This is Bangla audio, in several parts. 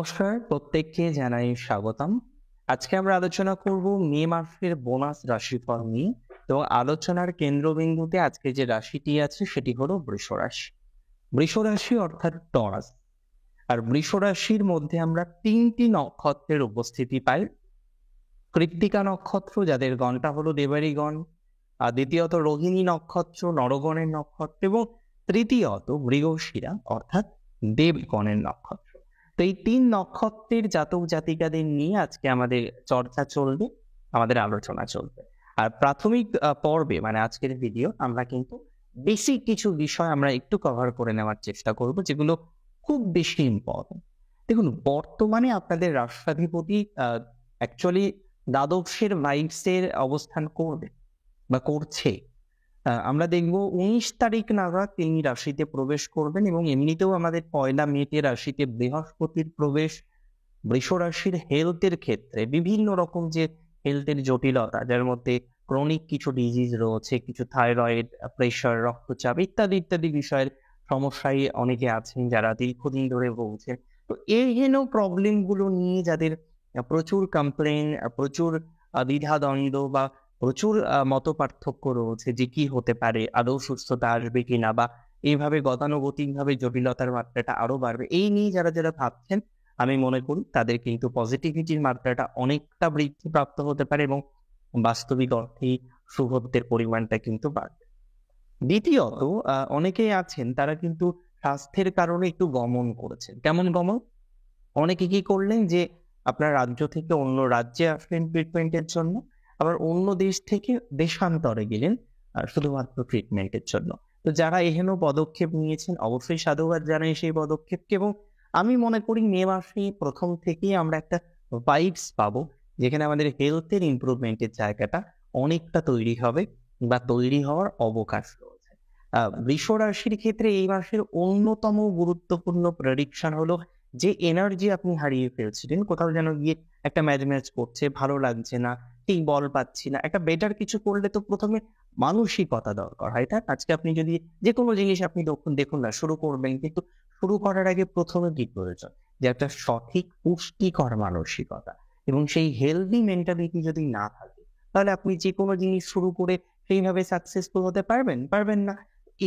নমস্কার, প্রত্যেককে জানাই স্বাগতম। আজকে আমরা আলোচনা করব মে মাসের বোনাস রাশিফল নিয়ে। তো আলোচনার কেন্দ্রবিন্দুতে আজকে যে রাশিটি আছে সেটি হলো বৃষ রাশি। বৃষ রাশি অর্থাৎ টরাস। আর বৃষ রাশির মধ্যে আমরা ৩টি নক্ষত্রের উপস্থিতি পাই। কৃত্তিকা নক্ষত্র, যাদের গণটা হলো দেবারি গণ, আর দ্বিতীয়ত রোহিণী নক্ষত্র, নরগণের নক্ষত্র, এবং তৃতীয়ত মৃগশিরা অর্থাৎ দেবগণের নক্ষত্র। তো এই ৩ নক্ষত্রের জাতক জাতিকাদের নিয়ে আজকে আমাদের চর্চা চলবে, আমাদের আলোচনা চলবে। আর প্রাথমিক পর্বে মানে আজকের ভিডিও আমরা কিন্তু বেসিক কিছু বিষয় আমরা একটু কভার করে নেওয়ার চেষ্টা করব, যেগুলো খুব বেশি ইম্পর্টেন্ট। দেখুন, বর্তমানে আপনাদের রাষ্ট্রাধিপতি অ্যাকচুয়ালি দ্বাদশের ভাইবসের অবস্থান করবে বা করছে। আমরা দেখব ১৯ তারিখ নাগাদ তিনি রাশিতে প্রবেশ করবেন, এবং এমনিতেও আমাদের ১লা মেতে রাশিতে বৃহস্পতির প্রবেশ বৃষ রাশির হেলথের ক্ষেত্রে বিভিন্ন রকম যে হেলথের জটিলতা, যার মধ্যে ক্রনিক কিছু ডিজিজ রয়েছে, কিছু থাইরয়েড, প্রেশার, রক্তচাপ ইত্যাদি ইত্যাদি বিষয়ের সমস্যায় অনেকে আছেন যারা দীর্ঘদিন ধরে ভুগছেন। তো এই হেন প্রবলেম গুলো নিয়ে যাদের প্রচুর কমপ্লেন, প্রচুর দ্বিধাদ্বন্দ্ব বা প্রচুর মত পার্থক্য রয়েছে যে কি হতে পারে, আদৌ সুস্থতা আসবে কিনা, বা এইভাবে গতানুগতিকভাবে জটিলতার মাত্রাটা আরো বাড়বে, এই নিয়ে যারা যারা ভাবছেন, আমি মনে করি তাদের কিন্তু পজিটিভিটির মাত্রাটা অনেকটা বৃদ্ধিপ্রাপ্ত হতে পারে, এবং বাস্তবিক অর্থেই সুহৃদের পরিমাণটা কিন্তু বাড়বে। দ্বিতীয়ত, অনেকেই আছেন তারা কিন্তু স্বাস্থ্যের কারণে একটু গমন করেছেন। কেমন গমন? অনেকে কি করলেন যে আপনার রাজ্য থেকে অন্য রাজ্যে আসলেন ট্রিটমেন্টের জন্য, আবার অন্য দেশ থেকে দেশান্তরে গেলেন শুধুমাত্র ট্রিটমেন্টের জন্য। তো যারা এহেন পদক্ষেপ নিয়েছেন অবশ্যই সাধুবাদ জানাই সেই পদক্ষেপকে, এবং আমি মনে করি মে মাসে প্রথম থেকেই আমরা একটা ভাইবস পাবো, যেখানে আমাদের হেলথের ইমপ্রুভমেন্টের জায়গাটা অনেকটা তৈরি হবে বা তৈরি হওয়ার অবকাশ রয়েছে। বৃষ রাশির ক্ষেত্রে এই মাসের অন্যতম গুরুত্বপূর্ণ প্রেডিকশন হলো যে এনার্জি আপনি হারিয়ে ফেলছিলেন, কোথাও যেন গিয়ে একটা ম্যাজ করছে, ভালো লাগছে না, ঠিক বল পাচ্ছি না, একটা বেটার কিছু করলে তো প্রথমে মানসিকতা দরকার হয়। তাই আজকে আপনি যদি যে কোনো জিনিস আপনি দেখুন না, শুরু করবেন, কিন্তু শুরু করার আগে প্রথমে কি প্রয়োজন? যে একটা সঠিক পুষ্টিকর মানসিকতা এবং সেই হেলদি মেন্টালিটি যদি না থাকে, তাহলে আপনি যে কোনো জিনিস শুরু করে সেইভাবে সাকসেসফুল হতে পারবেন না।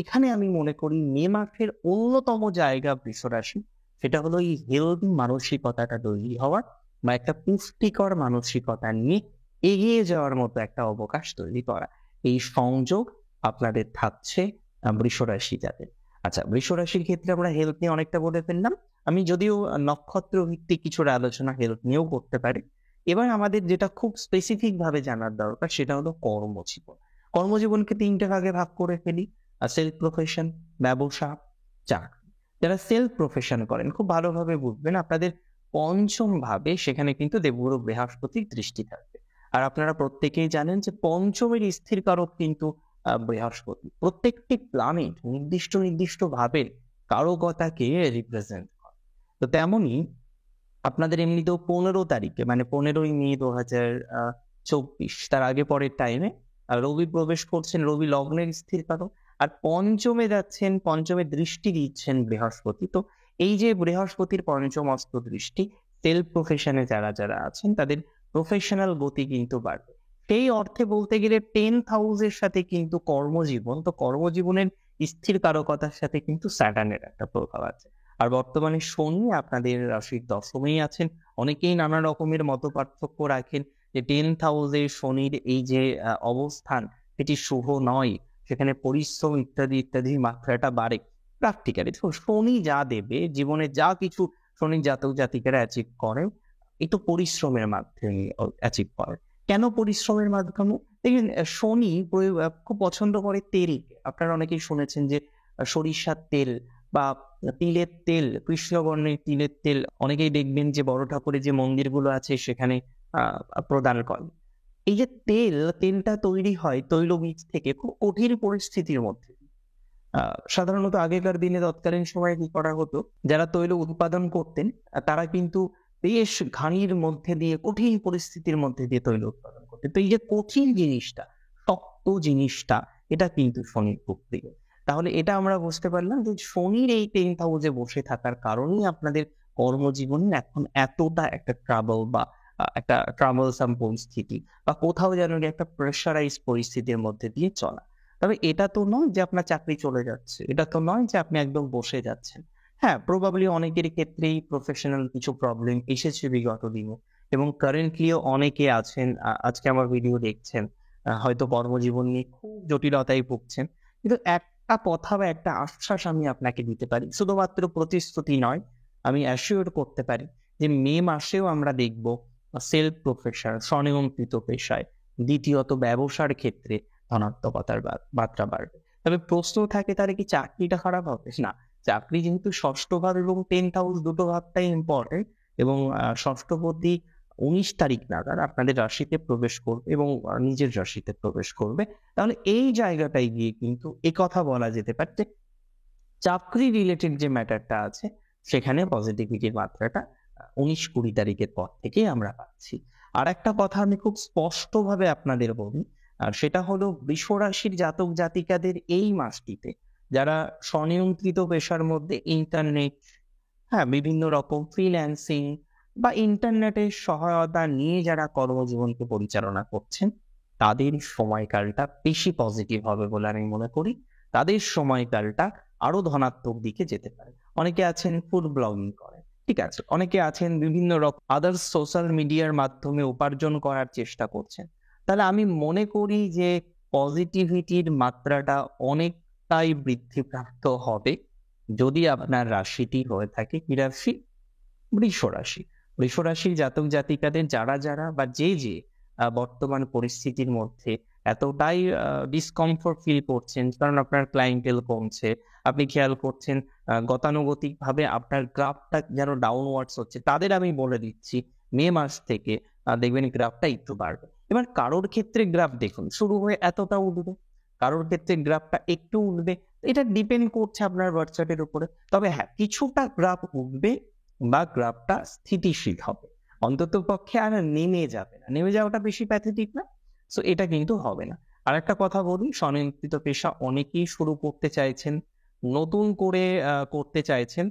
এখানে আমি মনে করি মে মাসের অন্যতম জায়গা বৃষ রাশি, সেটা হলো এই হেলদি মানসিকতাটা তৈরি হওয়ার বা একটা পুষ্টিকর মানসিকতা নিয়ে এগিয়ে যাওয়ার মতো একটা অবকাশ তৈরি করা। এই সংযোগ আপনাদের থাকছে বৃষ রাশি যাদের। আচ্ছা, বৃষ রাশির ক্ষেত্রে আমরা হেলথ নিয়ে অনেকটা বলে ফেললাম। আমি যদিও নক্ষত্র ভিত্তিক কিছুটা আলোচনা হেলথ নিয়েও করতে পারি। এবার আমাদের যেটা খুব স্পেসিফিক ভাবে জানার দরকার সেটা হলো কর্মজীবন। কর্মজীবনকে ৩টে ভাগে ভাগ করে ফেলি: সেলফ প্রফেশন, ব্যবসা, চাকরি। যারা সেলফ প্রফেশন করেন খুব ভালোভাবে বুঝবেন, আপনাদের পঞ্চম ভাবে সেখানে কিন্তু দেবগুরু বৃহস্পতির দৃষ্টি থাকবে। আর আপনারা প্রত্যেকেই জানেন যে পঞ্চমের স্থির কারক কিন্তু বৃহস্পতি। প্রত্যেকটি প্ল্যানেট নির্দিষ্ট নির্দিষ্ট ভাবে কারকতাকে রিপ্রেজেন্ট করে। তো তেমনি আপনাদের এমনিতেও ১৫ তারিখে মানে ১৫ই মে ২০২৪, তার আগে পরের টাইমে রবি প্রবেশ করছেন, রবি লগ্নের স্থির কারক। আর পঞ্চমে যাচ্ছেন, পঞ্চমে দৃষ্টি দিচ্ছেন বৃহস্পতি। তো এই যে বৃহস্পতির পঞ্চমস্ত দৃষ্টি, সেলফ প্রফেশনে যারা যারা আছেন তাদের প্রফেশনাল গতি কিন্তু বাড়বে। সেই অর্থে বলতে গেলে 10th হাউসের সাথে কিন্তু কর্মজীবন, তো কর্মজীবনের স্থির কারকতার সাথে কিন্তু স্যাটার্নের একটা প্রভাব আছে। আর বর্তমানে শনি আপনাদের রাশির দশমেই আছেন। অনেকেই নানা রকমের মত পার্থক্য রাখেন যে 10th হাউসে শনির এই যে অবস্থান এটি শুভ নয়, সেখানে পরিশ্রম ইত্যাদি ইত্যাদির মাত্রাটা বাড়ে। প্র্যাকটিক্যালি দেখুন, শনি যা দেবে জীবনে, যা কিছু শনি জাতক জাতিকারা অ্যাচিভ করে একটু পরিশ্রমের মাধ্যমে অ্যাচিভ করে। কেন পরিশ্রমের মাধ্যমে? দেখবেন শনি খুব পছন্দ করে তেল। আপনারা অনেকেই শুনেছেন যে সরিষার তেল বা তিলের তেল, কৃষ্ণবর্ণের তিলের তেল অনেকেই দেখবেন যে বড় ঠাকুরের যে মন্দিরগুলো আছে সেখানে প্রদান করেন। এই যে তেলটা তৈরি হয় তৈলবীজ থেকে খুব কঠিন পরিস্থিতির মধ্যে। সাধারণত আগেকার দিনে তৎকালীন সময়ে কি করা হতো, যারা তৈল উৎপাদন করতেন তারা কিন্তু বেশ ঘানির মধ্যে দিয়ে, কঠিন পরিস্থিতির মধ্যে দিয়ে তৈল উৎপাদন করতেন। তো এই যে কঠিন জিনিসটা, শক্ত জিনিসটা, এটা কিন্তু শনির খুব প্রিয়। তাহলে এটা আমরা বুঝতে পারলাম যে শনির এই 10th হাউসে বসে থাকার কারণেই আপনাদের কর্মজীবনের এখন এতটা একটা ট্রাবল বা একটা ট্রাবলসাম পরিস্থিতি বা কোথাও যেন একটা প্রেশারাইজ পরিস্থিতির মধ্যে দিয়ে চলা। তবে এটা তো নয় যে আপনার চাকরি চলে যাচ্ছে, এটা তো নয় যে আপনি একদম বসে যাচ্ছেন। হ্যাঁ, প্রবাবলি অনেকের ক্ষেত্রেই প্রফেশনাল কিছু প্রবলেম এসেছে বিগত দিনে এবং কারেন্টলিও অনেকে আছেন আজকে আমার ভিডিও দেখছেন, হয়তো কর্মজীবন নিয়ে খুব জটিলতায় ভুগছেন। কিন্তু একটা কথা বা একটা আশ্বাস আমি আপনাকে দিতে পারি, শুধুমাত্র প্রতিশ্রুতি নয়, আমি অ্যাসিওর করতে পারি যে মে মাসেও আমরা দেখব সেলফ প্রফেশন, স্বনিয়ন্ত্রিত পেশায়, দ্বিতীয়ত ব্যবসার ক্ষেত্রে ধনাত্মকতার মাত্রা বাড়বে। তবে প্রশ্ন থাকে তাহলে কি চাকরিটা খারাপ হবে? না, চাকরি যেহেতু ষষ্ঠ ভাব এবং 10th হাউস দুটো ভাবটাই ইম্পর্টেন্ট এবং ষষ্ঠপতি 19 তারিখ নাগাদ আপনাদের রাশিতে প্রবেশ করবে এবং নিজের রাশিতে প্রবেশ করবে। তাহলে এই জায়গাটায় গিয়ে কিন্তু একথা বলা যেতে পারে যে চাকরি রিলেটেড যে ম্যাটারটা আছে সেখানে পজিটিভিটির মাত্রাটা 19-20 তারিখের পর থেকেই আমরা পাচ্ছি। আর একটা কথা আমি খুব স্পষ্টভাবে আপনাদের বলি, আর সেটা হলো বৃষ রাশির জাতক জাতিকাদের এই মাসটিতে যারা স্বনিয়ন্ত্রিত পেশার মধ্যে ইন্টারনেট, হ্যাঁ, বিভিন্ন রকম ফ্রিল্যান্সিং বা ইন্টারনেটের সহায়তা নিয়ে যারা কর্মজীবনকে পরিচালনা করছেন, তাদের সময়কালটা বেশি পজিটিভ হবে বলে আমি মনে করি। তাদের সময়কালটা আরো ধনাত্মক দিকে যেতে পারে। অনেকে আছেন ফুড ব্লগিং করেন, ঠিক আছে, অনেকে আছেন বিভিন্ন রকম আদার্স সোশ্যাল মিডিয়ার মাধ্যমে উপার্জন করার চেষ্টা করছেন। তাহলে আমি মনে করি যে পজিটিভিটির মাত্রাটা অনেকটাই বৃদ্ধিপ্রাপ্ত হবে যদি আপনার রাশিটি হয়ে থাকে কি রাশি? বৃষ রাশি। বৃষ রাশির জাতক জাতিকাদের যারা বা যে বর্তমান পরিস্থিতির মধ্যে এতটাই ডিসকমফোর্ট ফিল করছেন কারণ আপনার ক্লায়েন্টেল কমছে, আপনি খেয়াল করছেন গতানুগতিক ভাবে আপনার গ্রাফটা যেন ডাউনওয়ার্ডস হচ্ছে, তাদের আমি বলে দিচ্ছি মে মাস থেকে দেখবেন গ্রাফটা একটু বাড়বে। এবার কারোর ক্ষেত্রে গ্রাফ দেখুন শুরু হয়ে এতটা উঠবে, কারোর ক্ষেত্রে গ্রাফটা একটু উঠবে, এটা ডিপেন্ড করছে আপনার বার্থ চার্টের উপরে। তবে হ্যাঁ, কিছুটা গ্রাফ উঠবে বা গ্রাফটা স্থিতিশীল হবে, অন্তত পক্ষে আর নেমে যাবে না, নেমে যাওয়াটা বেশি প্যাথেটিক না। সো এটা কিন্তু হবে না। আর একটা কথা বলি, স্বনিয়ন্ত্রিত পেশা অনেকেই শুরু করতে চাইছেন, নতুন করে করতে চাইছেন।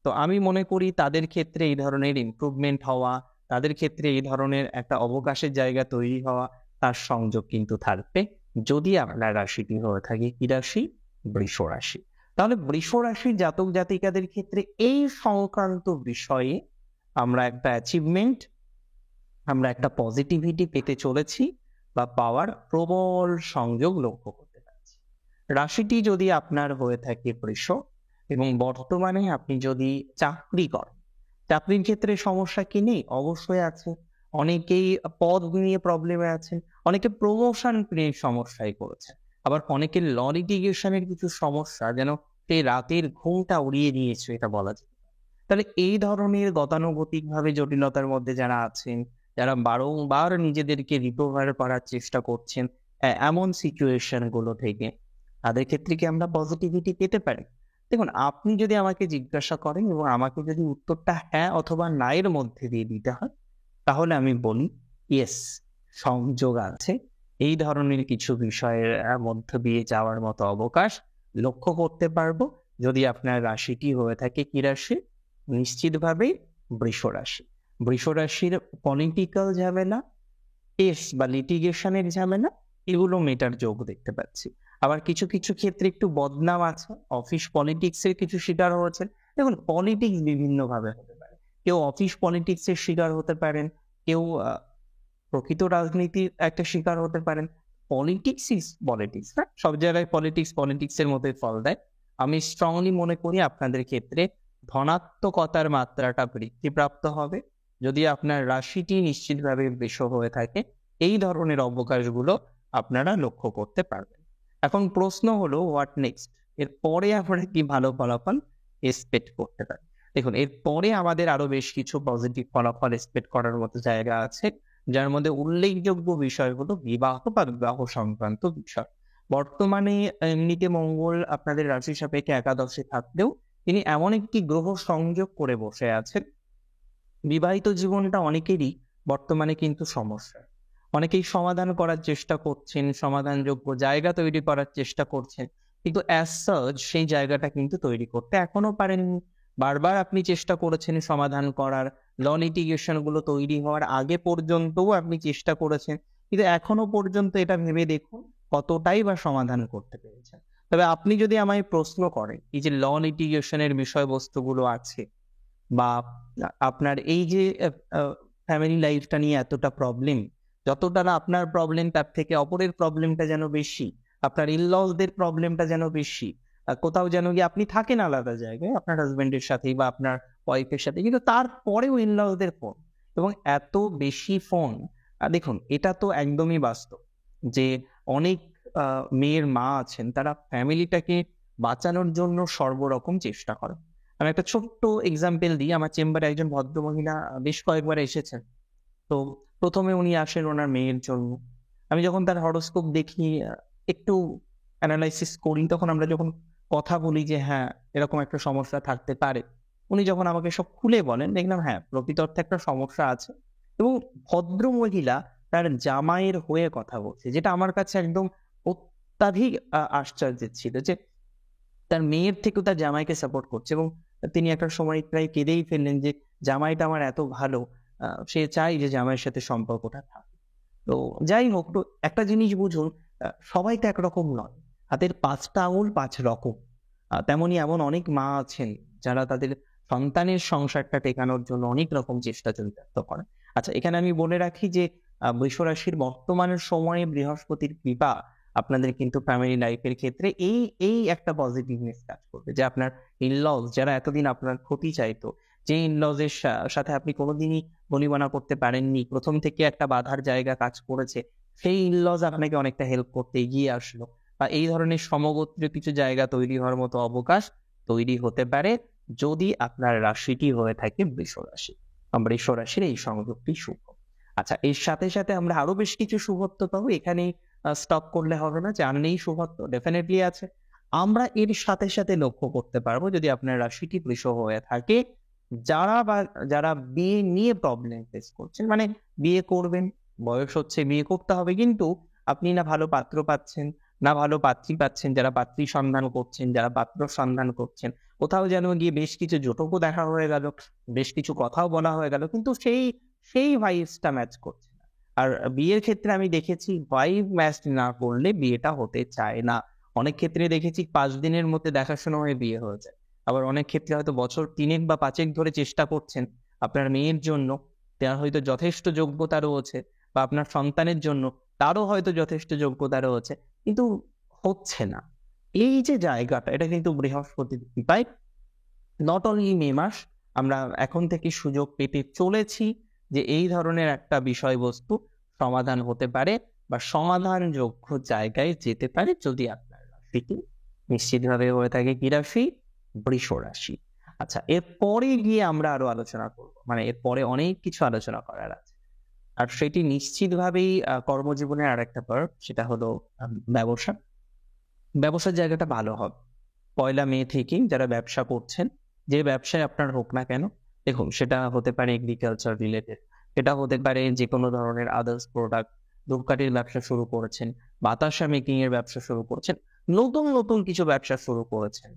তো আমি মনে করি তাদের ক্ষেত্রে এই ধরনের ইমপ্রুভমেন্ট হওয়া, তাদের ক্ষেত্রে এই ধরনের একটা অবকাশের জায়গা তৈরি হওয়া, তার সংযোগ কিন্তু থাকবে যদি আপনার রাশিটি হয়ে থাকে কি রাশি? বৃষ রাশি। তাহলে বৃষ রাশির জাতক জাতিকাদের ক্ষেত্রে এই সংক্রান্ত বিষয়ে আমরা একটা অ্যাচিভমেন্ট, আমরা একটা পজিটিভিটি পেতে চলেছি বা পাওয়ার প্রবল সংযোগ লক্ষ্য করতে পারছি। রাশিটি যদি আপনার হয়ে থাকে বৃষ এবং বর্তমানে আপনি যদি চাকরি করেন, চাকরির ক্ষেত্রে সমস্যা কি নেই? অবশ্যই আছে। অনেকেই পদ নিয়ে প্রবলেমে আছেন, অনেকে প্রমোশন নিয়ে সমস্যায় পড়েছেন, আবার অনেকের ল লিটিগেশনের কিছু সমস্যা যেন সেই রাতের ঘুমটা উড়িয়ে দিয়েছে এটা বলা যায়। তাহলে এই ধরনের গতানুগতিক ভাবে জটিলতার মধ্যে যারা আছেন, যারা বারংবার নিজেদেরকে রিকভার করার চেষ্টা করছেন এমন সিচুয়েশন গুলো থেকে, তাদের ক্ষেত্রে কি আমরা পজিটিভিটি পেতে পারি? দেখুন, আপনি যদি আমাকে জিজ্ঞাসা করেন এবং আমাকে যদি উত্তরটা হ্যাঁ অথবা না এর মধ্যে দিয়ে দিতে হয়, তাহলে আমি বলি ইয়েস, সংযোগ আছে। এই ধরনের কিছু বিষয়ের মধ্য দিয়ে যাওয়ার মতো অবকাশ লক্ষ্য করতে পারবো যদি আপনার রাশিটি হয়ে থাকে কি রাশি? নিশ্চিতভাবেই বৃষ রাশি। বৃষ রাশির পলিটিক্যাল ঝামেলা, কেস বা লিটিগেশনের ঝামেলা, এগুলো মেটার যোগ দেখতে পাচ্ছি। আবার কিছু কিছু ক্ষেত্রে একটু বদনাম আছে, অফিস পলিটিক্স এর কিছু শিকার হয়েছেন। দেখুন, পলিটিক্স বিভিন্ন ভাবে হতে পারে, কেউ অফিস পলিটিক্স এর শিকার হতে পারেন, কেউ প্রকৃত রাজনীতির একটা শিকার হতে পারেন। পলিটিক্স ইজ পলিটিক্স, না সব জায়গায় পলিটিক্স এর মধ্যে ফল দেয়। আমি স্ট্রংলি মনে করি আপনাদের ক্ষেত্রে ধনাত্মকতার মাত্রাটা বৃদ্ধিপ্রাপ্ত হবে যদি আপনার রাশিটি নিশ্চিতভাবে বৃষ হয়ে থাকে। এই ধরনের অবকাশগুলো আপনারা লক্ষ্য করতে পারবেন। এখন প্রশ্ন হলো হোয়াট নেক্সট? এরপরে আমরা কি ভালো ফলাফল এক্সপেক্ট করতে পারি? দেখুন, এরপরে আমাদের আরো বেশ কিছু পজিটিভ ফলাফল এক্সপেক্ট করার মতো জায়গা আছে, যার মধ্যে উল্লেখযোগ্য বিষয় হলো বিবাহ বা বিবাহ সংক্রান্ত বিষয়। বর্তমানে এমনিতে মঙ্গল আপনাদের রাশি সাপেক্ষে একাদশে থাকলেও তিনি এমন একটি গ্রহ সংযোগ করে বসে আছেন, বিবাহিত জীবনটা অনেকেরই বর্তমানে কিন্তু সমস্যা। অনেকেই সমাধান করার চেষ্টা করছেন, সমাধানযোগ্য জায়গা তৈরি করার চেষ্টা করছেন, কিন্তু অ্যাজ সাচ সেই জায়গাটা কিন্তু তৈরি করতে এখনো পারেননি। বারবার আপনি চেষ্টা করেছেন সমাধান করার, ল লিটিগেশন গুলো তৈরি হওয়ার আগে পর্যন্তও আপনি চেষ্টা করেছেন, কিন্তু এখনো পর্যন্ত এটা ভেবে দেখুন কতটাই বা সমাধান করতে পেরেছেন। তবে আপনি যদি আমায় প্রশ্ন করেন এই যে ল লিটিগেশনের বিষয়বস্তুগুলো আছে, বা আপনার এই যে ফ্যামিলি লাইফটা নিয়ে এতটা প্রবলেম, যতটা না আপনার প্রবলেম তার থেকে অপরের প্রবলেমটা যেন বেশি, আপনার ইনলসদের প্রবলেমটা যেন বেশি। কোথাও যেন গিয়ে আপনি থাকেন আলাদা জায়গায় আপনার হাজবেন্ডের সাথেই বা আপনার ওয়াইফের সাথে, কিন্তু তারপরেও ইনলসদের ফোন এবং এত বেশি ফোন। দেখুন এটা তো একদমই বাস্তব যে অনেক মেয়ের মা আছেন তারা ফ্যামিলিটাকে বাঁচানোর জন্য সর্বরকম চেষ্টা করেন। আমি একটা ছোট্ট এক্সাম্পল দিই। আমার চেম্বারে একজন ভদ্রমহিলা বেশ কয়েকবার এসেছেন। তো ১ম এ উনি আসেন ওনার মেয়ের জন্য। আমি যখন তার হরোস্কোপ দেখি, একটু এনালাইসিস করি, তখন আমরা যখন কথা বলি যে হ্যাঁ, এরকম একটা সমস্যা থাকতে পারে। উনি যখন আমাকে সব খুলে বলেন, দেখলাম হ্যাঁ, প্রকৃত অর্থে একটা সমস্যা আছে এবং ভদ্রমহিলা তার জামাইয়ের হয়ে কথা বলছে। যেটা আমার কাছে একদম অত্যাধিক আশ্চর্যের ছিল যে তার মেয়ের থেকেও তার জামাইকে সাপোর্ট করছে এবং তিনি একটা সময় প্রায় কেঁদেই ফেললেন যে জামাইটা আমার এত ভালো, সে চায় যে জামাইয়ের সাথে সম্পর্কটা থাকে। তো যাই হোক, তো একটা জিনিস বুঝুন, সবাই তো একরকম নয়। হাতের ৫ টা আঙুল ৫ রকম। তেমনি এমন অনেক মা আছেন যারা তাদের সন্তানের সংসারটা টেকানোর জন্য অনেক রকম চেষ্টা চরিতার্থ করেন। আচ্ছা, এখানে আমি বলে রাখি যে বৃষ রাশির বর্তমানের সময়ে বৃহস্পতির কৃপা আপনাদের কিন্তু ফ্যামিলি লাইফের ক্ষেত্রে এই একটা পজিটিভনেস কাজ করবে যে আপনার ইন-লস যারা এতদিন আপনার ক্ষতি চাইতো, যে ইন-লস এর সাথে আপনি কোনোদিনই বনিবনা করতে পারেননি, ১ম থেকে একটা বাধার জায়গা কাজ করেছে, সেই ইন-লস আপনাকে অনেকটা হেল্প করতে এগিয়ে আসলো, বা এই ধরনের সমগোত্রীয় কিছু জায়গা তৈরি হওয়ার মতো অবকাশ তৈরি হতে পারে যদি আপনার রাশিটি হয়ে থাকে বৃষ রাশি। বৃষ রাশির এই সংযোগটি শুভ। আচ্ছা, এর সাথে সাথে আমরা আরো বেশ কিছু শুভত্ব পাবো। এখানেই স্টপ করলে হবে না, জানলেই শুভত্ব ডেফিনেটলি আছে। আমরা এর সাথে সাথে লক্ষ্য করতে পারবো যদি আপনার রাশিটি বৃষ হয়ে থাকে, যারা বিয়ে নিয়ে প্রবলেম ফেস করছেন, মানে বিয়ে করবেন, বয়স হচ্ছে, বিয়ে করতে হবে, কিন্তু আপনি না ভালো পাত্র পাচ্ছেন, না ভালো পাত্রী পাচ্ছেন, যারা পাত্রী সন্ধান করছেন, যারা পাত্র সন্ধান করছেন, কোথাও যেন গিয়ে বেশ কিছু জোটকও দেখা হয়ে গেল, বেশ কিছু কথাও বলা হয়ে গেল, কিন্তু সেই ভাইবসটা ম্যাচ করছে না। আর বিয়ের ক্ষেত্রে আমি দেখেছি ভাইব ম্যাচ না করলে বিয়েটা হতে চায় না। অনেক ক্ষেত্রে দেখেছি ৫ দিনের মধ্যে দেখাশোনা হয়ে বিয়ে হয়ে যায়। আবার অনেক ক্ষেত্রে হয়তো বছর ৩ বা ৫ ধরে চেষ্টা করছেন আপনার মেয়ের জন্য, তার হয়তো যথেষ্ট যোগ্যতা রয়েছে, বা আপনার সন্তানের জন্য তারও হয়তো যথেষ্ট যোগ্যতা রয়েছে, কিন্তু হচ্ছে না। এই যে জায়গাটা, এটা কিন্তু বৃহস্পতির কৃপায় নট অনলি মে মাস, আমরা এখন থেকে সুযোগ পেতে চলেছি যে এই ধরনের একটা বিষয়বস্তু সমাধান হতে পারে বা সমাধানযোগ্য জায়গায় যেতে পারে যদি আপনার রাশিটি নিশ্চিতভাবে হয়ে থাকে কি রাশি? বৃষ রাশি। আচ্ছা, এরপরে গিয়ে আমরা আরো আলোচনা করব, মানে এরপরে অনেক কিছু আলোচনা করার আছে, আর সেটি নিশ্চিতভাবেই কর্মজীবনের আর একটা পার্ট, সেটা হলো ব্যবসা। ব্যবসার জায়গাটা ভালো হবে ১লা মে থেকেই। যারা ব্যবসা করছেন, যে ব্যবসায় আপনার হোক না কেন, দেখুন সেটা হতে পারে এগ্রিকালচার রিলেটেড, সেটা হতে পারে যে কোনো ধরনের আদার্স প্রোডাক্ট, ধূপকাঠির ব্যবসা শুরু করেছেন, বাতাসা মেকিং এর ব্যবসা শুরু করেছেন, নতুন নতুন কিছু ব্যবসা শুরু করেছেন,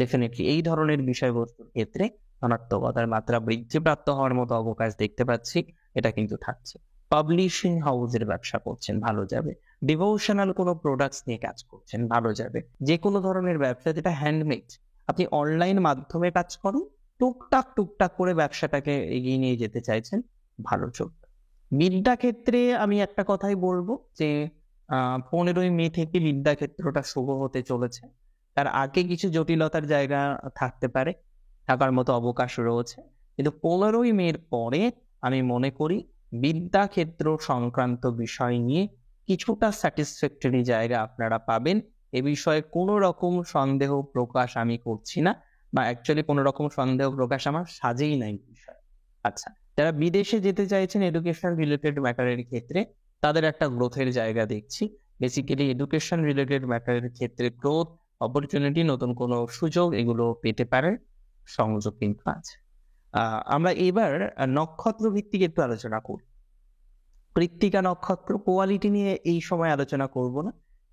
ডেফিনেটলি এই ধরনের বিষয়বস্তুর ক্ষেত্রে ধনাত্মকতার মাত্রা বৃদ্ধিপ্রাপ্ত হওয়ার মতো অবকাশ দেখতে পাচ্ছি, এটা কিন্তু থাকছে। পাবলিশিং হাউসের ব্যবসা করছেন, ভালো যাবে। ডিভোশনাল কোনো প্রোডাক্টস নিয়ে কাজ করছেন, ভালো যাবে। যে কোনো ধরনের ব্যবসা যেটা হ্যান্ডমেড, আপনি অনলাইন মাধ্যমে কাজ করুন, টুকটাক করে ব্যবসাটাকে এগিয়ে নিয়ে যেতে চাইছেন, ভালো চলবে। বিদ্যা ক্ষেত্রে আমি একটা কথাই বলবো যে ১৫ই মে থেকে বিদ্যা ক্ষেত্রটা শুভ হতে চলেছে। তার আগে কিছু জটিলতার জায়গা থাকতে পারে, থাকার মতো অবকাশ রয়েছে, কিন্তু ১৫ই মের পরে আমি মনে করি বিদ্যা ক্ষেত্র সংক্রান্ত বিষয় নিয়ে কিছুটা স্যাটিসফ্যাক্টরি জায়গা আপনারা পাবেন। এ বিষয়ে কোনো রকম সন্দেহ প্রকাশ আমি করছি না, বা অ্যাকচুয়ালি কোনো রকম সন্দেহ প্রকাশ আমার সাজেই নাই বিষয়। আচ্ছা, যারা বিদেশে যেতে চাইছেন এডুকেশন রিলেটেড ম্যাটারের ক্ষেত্রে, তাদের একটা গ্রোথের জায়গা দেখছি। বেসিক্যালি এডুকেশন রিলেটেড ম্যাটারের ক্ষেত্রে গ্রোথ, অপরচুনিটি, নতুন কোনো সুযোগ এগুলো পেতে পারে, সংযোগ কিন্তু আছে। আমরা এবার নক্ষত্র ভিত্তিক একটু আলোচনা করি। কৃত্তিকা নক্ষত্র কোয়ালিটি নিয়ে এই সময় আলোচনা করব না।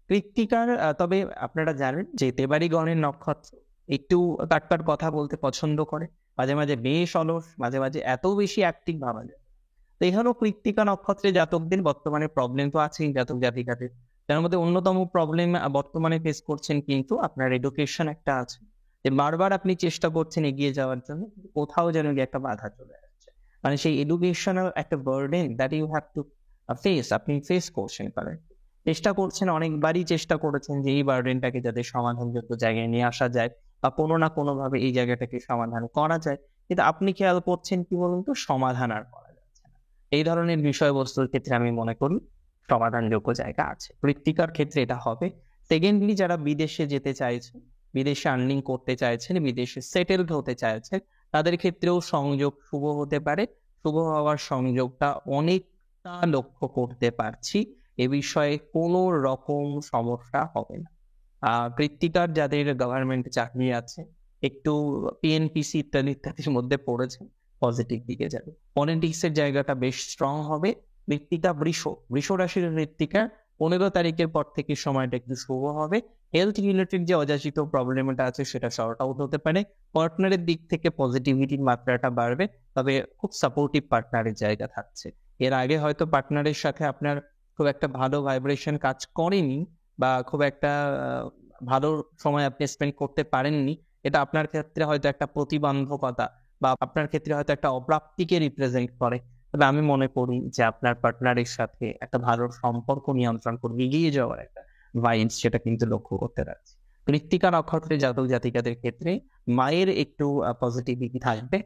কৃত্তিকার তবে আপনারা জানেন যে তেবারি গণের নক্ষত্র, একটু কাটকাট কথা বলতে পছন্দ করে, মাঝে মাঝে বেশ অলস, মাঝে মাঝে এত বেশি অ্যাক্টিভ ভাবা যায়। তো এখানেও কৃত্তিকা নক্ষত্রে জাতকদের বর্তমানে প্রবলেম তো আছেই জাতক জাতিকাদের। তার মধ্যে অন্যতম প্রবলেম বর্তমানে ফেস করছেন কিন্তু আপনার এডুকেশন একটা আছে, যে বারবার আপনি চেষ্টা করছেন এগিয়ে যাওয়ার জন্য, কিন্তু কোথাও যেন গিয়ে একটা বাধা চলে আসছে। মানে সেই এডুকেশনাল একটা burden that you have to face, আপনি ফেস করছেন। কারণ চেষ্টা করছেন, অনেকবারই চেষ্টা করেছেন যে এই বার্ডেনটাকে যাতে সমাধানযোগ্য জায়গায় নিয়ে আসা যায়, বা কোনো না কোনো ভাবে এই জায়গাটাকে সমাধান করা যায়। কিন্তু আপনি খেয়াল করছেন কি বলুন তো, সমাধান আর করা যাচ্ছে না। এই ধরনের বিষয়বস্তুর ক্ষেত্রে আমি মনে করি সমাধানযোগ্য জায়গা আছে। কৃত্তিকার ক্ষেত্রে এটা হবে। সেকেন্ডলি, যারা বিদেশে যেতে চাইছেন, বিদেশে আর্নিং করতে চাইছেন, বিদেশে সেটেলড হতে চাইছেন, তাদের ক্ষেত্রেও সংযোগ শুভ হতে পারে। শুভ হওয়ার সংযোগটা অনেকটা লক্ষ্য করতে পারছি, এ বিষয়ে কোনো রকম সমস্যা হবে না। কৃত্তিকার যাদের গভর্নমেন্ট চাকরি আছে, একটু পিএনপিসি ইত্যাদি ইত্যাদির মধ্যে পড়েছেন, পজিটিভ দিকে যাবে। পলিটিক্স এর জায়গাটা বেশ স্ট্রং হবে। কৃত্তিকা বৃষ রাশির কৃত্তিকা 15 তারিখের পর থেকে সময়টা একটু শুভ হবে। হেলথ রিলেটেড যে অযাচিত প্রবলেমটা আছে সেটা সর্ট আউট হতে পারে। পার্টনারের দিক থেকে পজিটিভিটির মাত্রাটা বাড়বে, তবে খুব সাপোর্টিভ পার্টনারের জায়গা থাকছে। এর আগে হয়তো পার্টনারের সাথে আপনার খুব একটা ভালো ভাইব্রেশন কাজ করেনি, বা খুব একটা ভালো সময় আপনি স্পেন্ড করতে পারেননি। এটা আপনার ক্ষেত্রে হয়তো একটা প্রতিবন্ধকতা, বা আপনার ক্ষেত্রে হয়তো একটা অপ্রাপ্তিকে রিপ্রেজেন্ট করে। তবে আমি মনে করি যে আপনার পার্টনারের সাথে একটা ভালো সম্পর্ক নিয়ন্ত্রণ করে এগিয়ে যাওয়ার একটা ভাইবস, সেটা কিন্তু লক্ষ্য করতে পারছি। কৃত্তিকা নক্ষত্রের জাতক জাতিকাদের ক্ষেত্রে মায়ের একটু পজিটিভিটি থাকবে।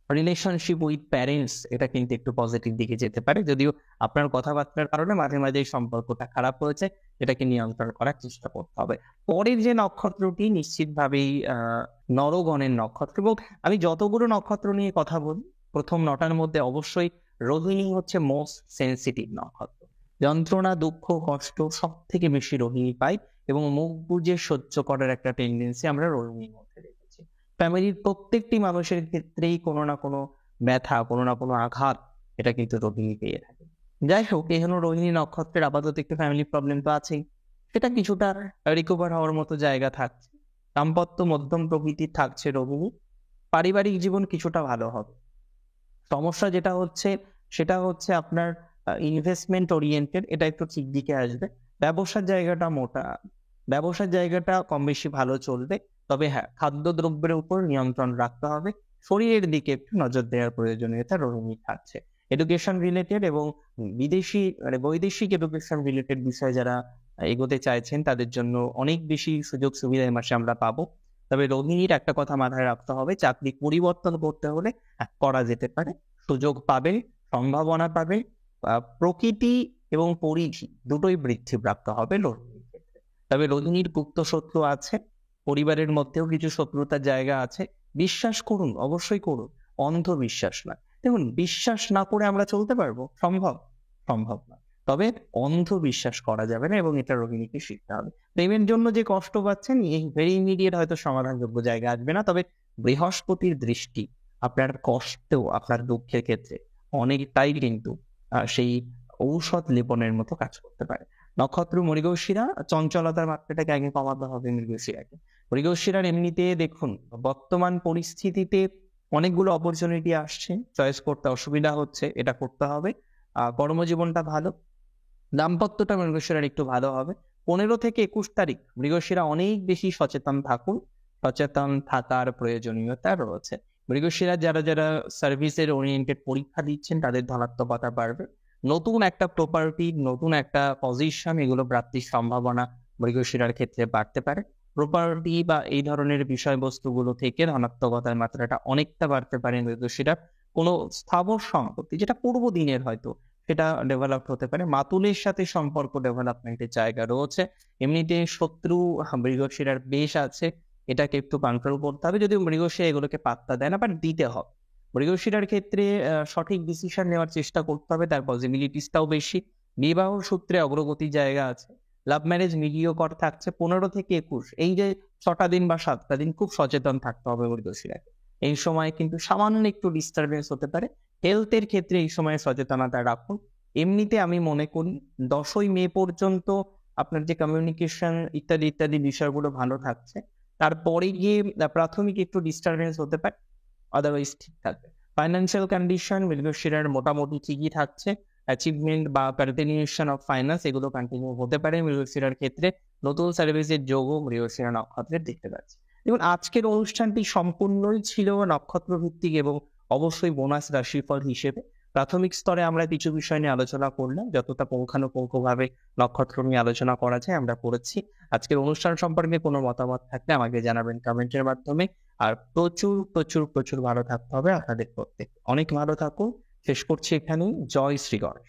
রিলেশনশিপ উইথ প্যারেন্টস, এটা কিন্তু একটু পজিটিভ দিকে যেতে পারে, যদিও আপনার কথাবার্তার কারণে মাঝে মাঝে এই সম্পর্কটা খারাপ হয়েছে, এটাকে নিয়ন্ত্রণ করার চেষ্টা করতে হবে। পরের যে নক্ষত্রটি নিশ্চিতভাবেই নরগণের নক্ষত্র, এবং আমি যতগুলো নক্ষত্র নিয়ে কথা বলি, প্রথম 9টার মধ্যে অবশ্যই রোহিণী হচ্ছে মোস্ট সেন্সিটিভ নক্ষত্র। যন্ত্রণা, দুঃখ, কষ্ট সব থেকে বেশি রোহিণী পাই, এবং মুখ বুজে সহ্য করার একটা টেন্ডেন্সি আমরা রোহিণীর মধ্যে দেখেছি। ফ্যামিলির প্রত্যেকটি মানুষের ক্ষেত্রেই কোনো না কোনো ব্যথা, কোনো না কোনো আঘাত, এটা কিন্তু রোহিণী পেয়ে থাকে। যাই হোক, এই হলো রোহিণী নক্ষত্রের আপাতত একটু ফ্যামিলি প্রবলেম তো আছেই, সেটা কিছুটা রিকভার হওয়ার মতো জায়গা থাকছে। দাম্পত্য মধ্যম প্রকৃতির থাকছে রোহিণী। পারিবারিক জীবন কিছুটা ভালো হবে। সমস্যা যেটা হচ্ছে সেটা হচ্ছে আপনার ইনভেস্টমেন্ট ওরিয়েন্টেড, এটা একটু ঠিক দিকে আসবে। ব্যবসার জায়গাটা ব্যবসার জায়গাটা কম বেশি ভালো চলবে। তবে হ্যাঁ, খাদ্যদ্রব্যের উপর নিয়ন্ত্রণ রাখতে হবে। শরীরের দিকে একটু নজর দেওয়ার প্রয়োজনীয়তা রোহিণী থাকছে। এডুকেশন রিলেটেড এবং বিদেশি মানে বৈদেশিক এডুকেশন রিলেটেড বিষয়ে যারা এগোতে চাইছেন, তাদের জন্য অনেক বেশি সুযোগ সুবিধা এই মাসে আমরা পাবো। তবে রোহিণীর একটা কথা মাথায় রাখতে হবে, চাকরি পরিবর্তন করতে হলে করা যেতে পারে, সুযোগ পাবে, সম্ভাবনা পাবে। প্রকৃতি এবং পরিধি দুটোই বৃদ্ধিপ্রাপ্ত হবে রোহিণীর ক্ষেত্রে। তবে রোহিণীর গুপ্ত শত্রু আছে, পরিবারের মধ্যেও কিছু শত্রুতার জায়গা আছে। বিশ্বাস করুন, অবশ্যই করুন, অন্ধবিশ্বাস না। দেখুন, বিশ্বাস না করে আমরা চলতে পারবো? সম্ভব না। তবে অন্ধবিশ্বাস করা যাবে না, এবং এটা রোহিণীকে শিখতে হবে। প্রেমের জন্য যে কষ্ট পাচ্ছেন, এই ভেরি ইমিডিয়েট হয়তো সমাধানযোগ্য জায়গা আসবে না, তবে বৃহস্পতির দৃষ্টি আপনার কষ্ট, আপনার দুঃখের ক্ষেত্রে অনেকটাই কিন্তু সেই ঔষধ লেপনের মতো কাজ করতে পারে। নক্ষত্র মৃগশিরা, চঞ্চলতার মাত্রাটাকে আগে কমাতে হবে মৃগশিরাকে। মৃগশিরার এমনিতে দেখুন, বর্তমান পরিস্থিতিতে অনেকগুলো অপরচুনিটি আসছে, চয়েস করতে অসুবিধা হচ্ছে, এটা করতে হবে। কর্মজীবনটা ভালো, দাম্পত্যটা মৃগশিরার একটু ভালো হবে। 15 থেকে 21 তারিখ মৃগশিরা অনেক বেশি সচেতন থাকুন, সচেতন থাকার প্রয়োজনীয়তা রয়েছে। মৃগশিরা যারা যারা সার্ভিসের ওরিয়েন্টেড পরীক্ষা দিচ্ছেন, তাদের ধনাত্মকতা বাড়বে। নতুন একটা প্রপার্টি, নতুন একটা পজিশন, এগুলো প্রাপ্তির সম্ভাবনা মৃগশিরার ক্ষেত্রে বাড়তে পারে। প্রপার্টি বা এই ধরনের বিষয়বস্তুগুলো থেকে ধনাত্মকতার মাত্রাটা অনেকটা বাড়তে পারে মৃগশিরা। কোনো স্থাবর সম্পত্তি যেটা পূর্ব দিনের হয়তো, সেটা ডেভেলপ হতে পারে। মাতুলের সাথে সম্পর্ক ডেভেলপমেন্টের জায়গা রয়েছে। এমনিতে শত্রু মৃগশিরার বেশ আছে, এটাকে একটু কন্ট্রোল করতে হবে, যদিও মৃগশিরা এগুলোকে পাত্তা দেয় না, বাট দিতে হবে। মৃগশিরার ক্ষেত্রে সঠিক ডিসিশন নেওয়ার চেষ্টা করতে হবে, তার পসিবিলিটিসটাও বেশি। বিবাহ সূত্রে অগ্রগতির জায়গা আছে। লাভ ম্যারেজ মিডিওকর থাকছে। 15 থেকে 21, এই যে 6টা দিন বা 7টা দিন খুব সচেতন থাকতে হবে মৃগশিরাকে। এই সময় কিন্তু সামান্য একটু ডিস্টারবেন্স হতে পারে। হেলথের ক্ষেত্রে এই সময় সচেতনতা রাখুন। এমনিতে আমি মনে করি 10ই মে পর্যন্ত আপনার যে কমিউনিকেশন ইত্যাদি ইত্যাদি বিষয়গুলো ভালো থাকছে। তারপরে গিয়ে প্রাথমিক একটু ডিস্টারবেন্স হতে পারে, আদারওয়াইজ ঠিক থাকবে। ফাইন্যান্সিয়াল কন্ডিশন মৃগশিরার মোটামুটি ঠিকই থাকছে। অ্যাচিভমেন্ট বা কন্টিনিউশন অফ ফাইন্যান্স এগুলো কন্টিনিউ হতে পারে মৃগশিরার ক্ষেত্রে। নতুন সার্ভিসের যোগও মৃগশিরা নক্ষত্রের দেখতে পাচ্ছি। দেখুন, আজকের অনুষ্ঠানটি সম্পূর্ণই ছিল নক্ষত্র ভিত্তিক এবং অবশ্যই বোনাস রাশিফল হিসেবে। প্রাথমিক স্তরে আমরা কিছু বিষয় নিয়ে আলোচনা করলাম, যতটা পুঙ্খানুপুঙ্খভাবে নক্ষত্র নিয়ে আলোচনা করা যায় আমরা করেছি। আজকের অনুষ্ঠান সম্পর্কে কোনো মতামত থাকলে আমাকে জানাবেন কমেন্টের মাধ্যমে। আর প্রচুর প্রচুর প্রচুর ভালো থাকতে হবে আপনাদের প্রত্যেক। অনেক ভালো থাকুন। শেষ করছি এখানেই। জয় শ্রী গণেশ।